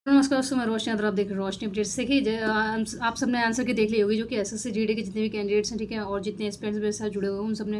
नमस्कार दोस्तों, मैं रोशनी अगर आप देख रहे हैं रोशनी अपडेट्स। देखिए आप सबने आंसर की देख ली होगी, जो कि एसएससी जीडी के जितने भी कैंडिडेट्स हैं, ठीक है, और जितने एस्पिरेंट्स मेरे साथ जुड़े हुए हैं उन सबने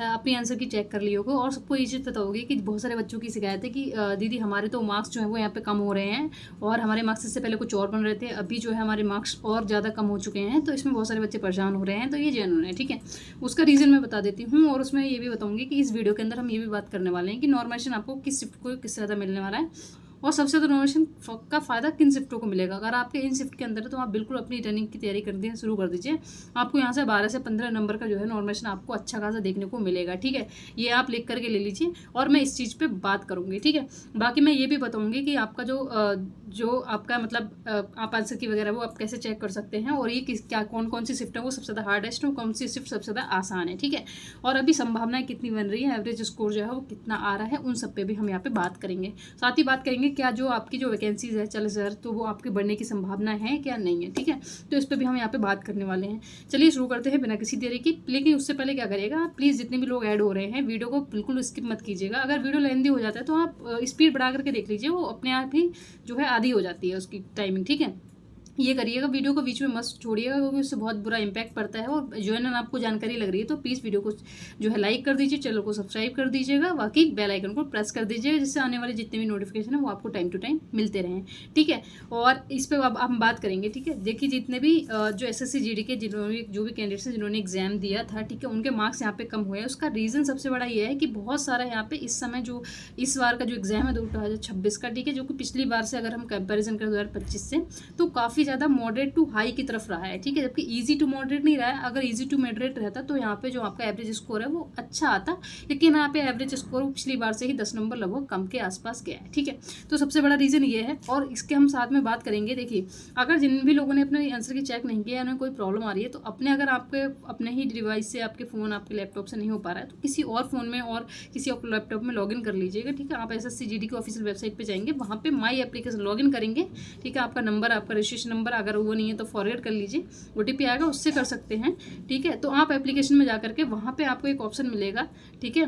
अपनी आंसर की चेक कर ली होगी। और सबको ये चीज़ पता होगी कि बहुत सारे बच्चों की शिकायत है कि दीदी हमारे तो मार्क्स जो है वो यहाँ पे कम हो रहे हैं, और हमारे मार्क्स इससे पहले कुछ और बन रहे थे, अभी जो है हमारे मार्क्स और ज़्यादा कम हो चुके हैं। तो इसमें बहुत सारे बच्चे परेशान हो रहे हैं, तो ये जेन्युइन है, ठीक है। उसका रीज़न मैं बता देती हूँ, और उसमें ये भी बताऊँगी कि इस वीडियो के अंदर हम ये भी बात करने वाले हैं कि नॉर्मेशन आपको किस शिफ्ट को किस ज़्यादा मिलने वाला है, और सबसे ज़्यादा नॉर्मेशन का फ़ायदा किन शिफ्टों को मिलेगा। अगर आपके इन शिफ्ट के अंदर है तो आप बिल्कुल अपनी रनिंग की तैयारी कर दें, शुरू कर दीजिए। आपको यहाँ से 12 से 15 नंबर का जो है नॉर्मेशन आपको अच्छा खासा देखने को मिलेगा, ठीक है। ये आप लिख करके ले लीजिए, और मैं इस चीज़ पे बात करूँगी, ठीक है। बाकी मैं ये भी बताऊँगी कि आपका जो आपका मतलब आप आंसर की वगैरह वो आप कैसे चेक कर सकते हैं, और ये क्या कौन कौन सी शिफ्ट है वो सबसे ज़्यादा हार्डेस्ट, और कौन सी शिफ्ट सबसे ज़्यादा आसान है, ठीक है। और अभी संभावनाएं कितनी बन रही है, एवरेज स्कोर जो है वो कितना आ रहा है, उन सब पे भी हम यहाँ पे बात करेंगे। साथ ही बात करेंगे क्या जो आपकी जो वैकेंसीज है 40,000, तो वो आपके बढ़ने की संभावना है क्या नहीं है, ठीक है। तो इस पर भी हम यहाँ पे बात करने वाले हैं। चलिए शुरू करते हैं बिना किसी देरी की। लेकिन उससे पहले क्या करिएगा, प्लीज़ जितने भी लोग ऐड हो रहे हैं वीडियो को बिल्कुल स्किप मत कीजिएगा। अगर वीडियो लेंदी हो जाता है तो आप स्पीड बढ़ा करके देख लीजिए, वो अपने आप ही जो है आधी हो जाती है उसकी टाइमिंग, ठीक है। ये करिएगा, वीडियो को बीच में मत छोड़िएगा, क्योंकि उससे बहुत बुरा इंपैक्ट पड़ता है। और जो है ना आपको जानकारी लग रही है तो प्लीज़ वीडियो को जो है लाइक कर दीजिए, चैनल को सब्सक्राइब कर दीजिएगा, बाकी बेल आइकन को प्रेस कर दीजिएगा, जिससे आने वाले जितने भी नोटिफिकेशन है वो आपको टाइम टू टाइम मिलते रहें, ठीक है। और इस पर अब हम बात करेंगे, ठीक है। देखिए जितने भी जो एसएससी जीडी के जिन्होंने जो भी कैंडिडेट्स हैं जिन्होंने एग्जाम दिया था, ठीक है, उनके मार्क्स यहाँ पे कम हुए हैं। उसका रीज़न सबसे बड़ा ये है कि बहुत सारा यहाँ पे इस समय जो इस बार का जो एग्जाम है 2026 का, ठीक है, जो कि पिछली बार से अगर हम कंपेरिजन करें 2025 से, तो काफ़ी ज़्यादा मॉडरेट टू हाई की तरफ रहा है, ठीक है। जबकि इजी टू मॉडरेट नहीं रहा है। अगर इजी टू मॉडरेट रहता तो यहाँ पे जो आपका एवरेज स्कोर है वो अच्छा आता, लेकिन यहाँ पे एवरेज स्कोर पिछली बार से ही 10 नंबर लगभग कम के आसपास गया है, ठीक है। तो सबसे बड़ा रीज़न ये है, और इसके हम साथ में बात करेंगे। देखिए अगर जिन भी लोगों ने अपने आंसर की चेक नहीं किया, उन्हें कोई प्रॉब्लम आ रही है, तो अगर आपके अपने ही डिवाइस से, आपके फ़ोन, आपके लैपटॉप से नहीं हो पा रहा है, तो किसी और फ़ोन में और किसी और लैपटॉप में लॉगिन कर लीजिएगा, ठीक है। आप एसएससी जीडी की ऑफिशियल वेबसाइट पे जाएंगे, वहाँ पे माई एप्लीकेशन लॉगिन करेंगे, ठीक है। आपका नंबर, आपका रजिस्ट्रेशन नंबर अगर वो नहीं है तो फॉरवर्ड कर लीजिए, ओटीपी आएगा, उससे कर सकते हैं, ठीक है। तो आप एप्लीकेशन में जा करके वहाँ पे आपको एक ऑप्शन मिलेगा, ठीक है,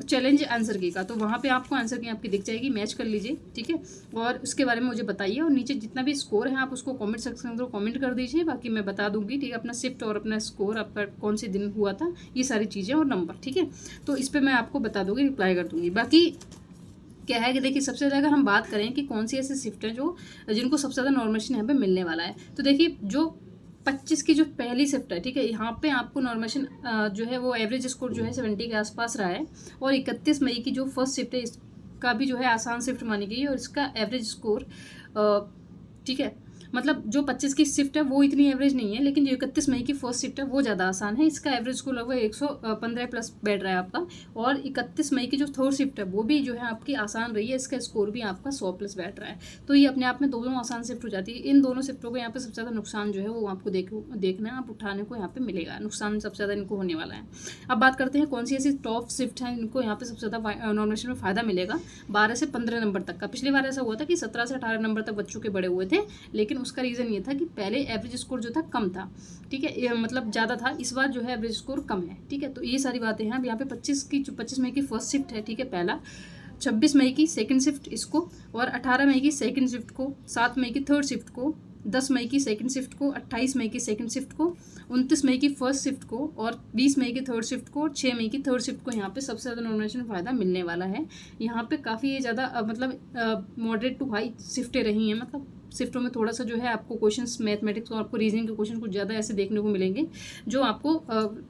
चैलेंज आंसर की का, तो वहाँ पे आपको आंसर की आपकी दिख जाएगी, मैच कर लीजिए, ठीक है। और उसके बारे में मुझे बताइए, और नीचे जितना भी स्कोर है आप उसको कमेंट सेक्शन में कमेंट कर दीजिए, बाकी मैं बता दूंगी, ठीक है। अपना शिफ्ट और अपना स्कोर आपका कौन से दिन हुआ था, ये सारी चीज़ें और नंबर, ठीक है। तो इस पर मैं आपको बता दूंगी, रिप्लाई कर दूंगी। बाकी क्या है कि देखिए सबसे ज़्यादा अगर हम बात करें कि कौन सी ऐसी शिफ्ट है जो जिनको सबसे ज़्यादा नॉर्मेशन यहाँ पे मिलने वाला है, तो देखिए जो 25 की जो पहली शिफ्ट है, ठीक है, यहाँ पे आपको नॉर्मेशन जो है वो एवरेज स्कोर जो है 70 के आसपास रहा है। और 31 मई की जो फर्स्ट शिफ्ट है इसका भी जो है आसान शिफ्ट मानी गई है, और इसका एवरेज स्कोर, ठीक है, मतलब जो 25 की शिफ्ट है वो इतनी एवरेज नहीं है, लेकिन जो 31 मई की फर्स्ट शिफ्ट है वो ज़्यादा आसान है। इसका एवरेज स्कोर लगभग 115 प्लस बैठ रहा है आपका। और 31 मई की जो थर्ड शिफ्ट है वो भी जो है आपकी आसान रही है, इसका स्कोर भी आपका 100 प्लस बैठ रहा है। तो ये अपने आप में दोनों आसान शिफ्ट हो जाती है। इन दोनों शिफ्टों को यहाँ पे सबसे ज़्यादा नुकसान जो है वो आपको देखना है, आप उठाने को यहाँ पे मिलेगा, नुकसान सबसे ज़्यादा इनको होने वाला है। अब बात करते हैं कौन सी ऐसी टॉप शिफ्ट है इनको यहाँ पे सबसे ज़्यादा नॉमिनेशन में फ़ायदा मिलेगा 12 से 15 नंबर तक का। पिछली बार ऐसा हुआ था कि 17 से 18 नंबर तक बच्चों के बड़े हुए थे, लेकिन उसका रीज़न ये था कि पहले एवरेज स्कोर जो था कम था, ठीक है, मतलब ज़्यादा था। इस बार जो है एवरेज स्कोर कम है, ठीक है। तो ये सारी बातें हैं। अब यहाँ पे 25 मई की फर्स्ट शिफ्ट है, ठीक है, पहला, 26 मई की सेकंड शिफ्ट इसको, और 18 मई की सेकंड शिफ्ट को, 7 मई की थर्ड शिफ्ट को, 10 मई की सेकंड शिफ्ट को, 28 मई की सेकंड शिफ्ट को, 29 मई की फर्स्ट शिफ्ट को, और 20 मई की थर्ड शिफ्ट को, और 6 मई की थर्ड शिफ्ट को यहाँ पे सबसे ज़्यादा नॉमिनेशन फ़ायदा मिलने वाला है। यहाँ पे काफ़ी ज़्यादा मतलब मॉडरेट टू हाई शिफ्टें रही हैं, मतलब शिफ्टों में थोड़ा सा जो है आपको क्वेश्चंस मैथमेटिक्स और आपको रीजनिंग के क्वेश्चन कुछ ज़्यादा ऐसे देखने को मिलेंगे जो आपको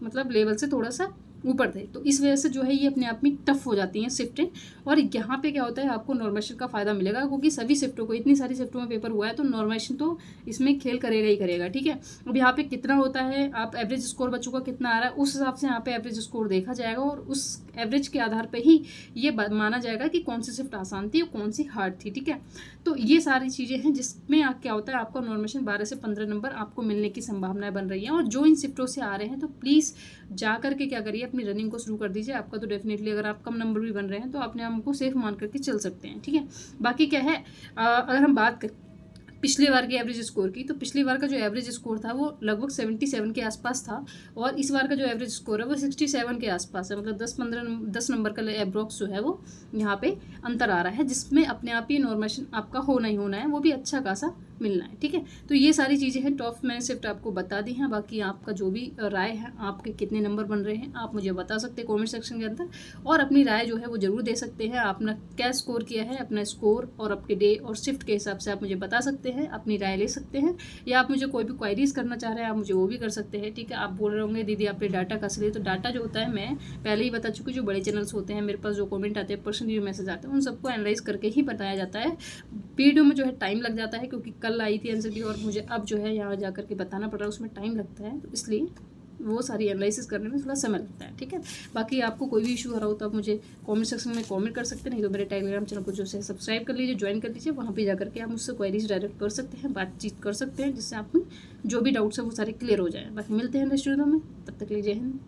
मतलब लेवल से थोड़ा सा ऊपर थे। तो इस वजह से जो है ये अपने आप में टफ हो जाती हैं शिफ्टें। और यहाँ पे क्या होता है, आपको नॉर्मेशन का फ़ायदा मिलेगा, क्योंकि सभी शिफ्टों को, इतनी सारी शिफ्टों में पेपर हुआ है, तो नॉर्मेशन तो इसमें खेल करेगा ही करेगा, ठीक है। अब यहाँ पे कितना होता है, आप एवरेज स्कोर बच्चों का कितना आ रहा है, उस हिसाब से यहाँ पे एवरेज स्कोर देखा जाएगा, और उस एवरेज के आधार पर ही ये माना जाएगा कि कौन सी शिफ्ट आसान थी और कौन सी हार्ड थी, ठीक है। तो ये सारी चीज़ें हैं जिसमें क्या होता है, आपका नॉर्मेशन 12 से 15 नंबर आपको मिलने की संभावनाएं बन रही हैं। और जो इन शिफ्टों से आ रहे हैं तो प्लीज़ जा करके क्या करिए, अपनी रनिंग को शुरू कर दीजिए। आपका तो डेफिनेटली अगर आप कम नंबर भी बन रहे हैं तो अपने आप को सेफ मान करके चल सकते हैं, ठीक है। बाकी क्या है, अगर हम बात पिछली बार की एवरेज स्कोर की, तो पिछली बार का जो एवरेज स्कोर था वो लगभग 77 के आसपास था, और इस बार का जो एवरेज स्कोर है वो 67 के आसपास है। मतलब 10 नंबर का एब्रॉक्स जो है वो यहाँ पे अंतर आ रहा है, जिसमें अपने आप ही नॉर्मेशन आपका होना ही होना है, वो भी अच्छा खासा मिलना है। ठीक है, तो ये सारी चीज़ें हैं टॉप मैंने सिर्फ आपको बता दी हैं। बाकी आपका जो भी राय है, आपके कितने नंबर बन रहे हैं, आप मुझे बता सकते हैं कमेंट सेक्शन के अंदर, और अपनी राय जो है वो ज़रूर दे सकते हैं। आपने क्या स्कोर किया है, अपना स्कोर और आपके डे और शिफ्ट के हिसाब से आप मुझे बता सकते हैं, अपनी राय ले सकते हैं, या आप मुझे कोई भी क्वायरीज करना चाह रहे हैं आप मुझे वो भी कर सकते हैं। ठीक है, आप बोल रहे होंगे दीदी आपने डाटा कैसे लिए, तो डाटा जो होता है मैं पहले ही बता चुकी, जो बड़े चैनल्स होते हैं मेरे पास जो कमेंट आते हैं, पर्सनली जो मैसेज आते हैं, उन सबको एनालाइज करके ही बताया जाता है। वीडियो में जो है टाइम लग जाता है, क्योंकि कल आई थी आंसर की और मुझे अब जो है यहाँ जा करके बताना पड़ रहा है, उसमें टाइम लगता है, तो इसलिए वो सारी एनालिसिस करने में थोड़ा समय लगता है। ठीक है, बाकी आपको कोई भी इशू आ रहा हो तो आप मुझे कमेंट सेक्शन में कमेंट कर सकते हैं, नहीं तो मेरे टेलीग्राम चैनल को जो है सब्सक्राइब कर लीजिए, ज्वाइन कर लीजिए, वहाँ पे जाकर के आप मुझसे क्वेरीज डायरेक्ट कर सकते हैं, बातचीत कर सकते हैं, जिससे आपको जो भी डाउट्स है वो सारे क्लियर हो जाए। बाकी मिलते हैं नेक्स्ट वीडियो में, तब तक के लिए जय हिंद।